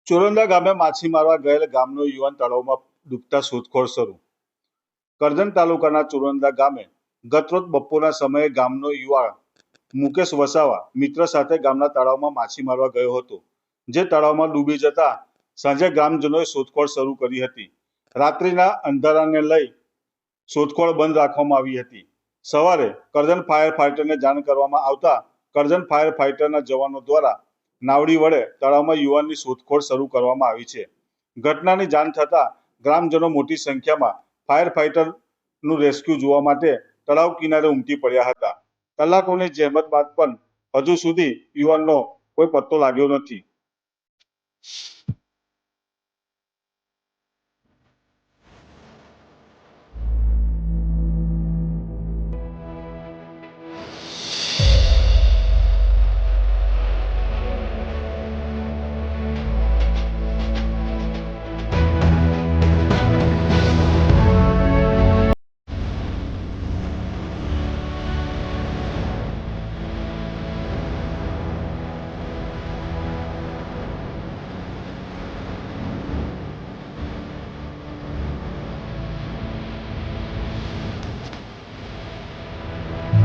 ચોરંદા ગામે માછી મારવા ગયેલ ગામનો યુવાન તળાવમાં ડૂબતા શોધખોળ શરૂ. કરજણ તાલુકાના ચોરંદા ગામે ગતરોજ બપોરના સમયે ગામનો યુવા મુકેશ વસાવા મિત્ર સાથે ગામના તળાવમાં માછી મારવા ગયો હતો, જે તળાવમાં ડૂબી જતા સાંજે ગ્રામજનોએ શોધખોળ શરૂ કરી હતી. રાત્રિના અંધારાને લઈ શોધખોળ બંધ રાખવામાં આવી હતી. સવારે કરજણ ફાયર ફાઈટરને જાણ કરવામાં આવતા કરજણ ફાયર ફાઈટરના જવાનો દ્વારા નાવડી વડે તળાવમાં યુવાનની શોધખોળ શરૂ કરવામાં આવી છે. ઘટનાની જાણ થતાં ગ્રામજનો મોટી સંખ્યામાં ફાયર ફાઈટરનું રેસ્ક્યુ જોવા માટે તળાવ કિનારે ઉમટી પડ્યા હતા. કલાકોની જહેમત બાદ પણ હજુ સુધી યુવાનનો કોઈ પત્તો લાગ્યો નથી.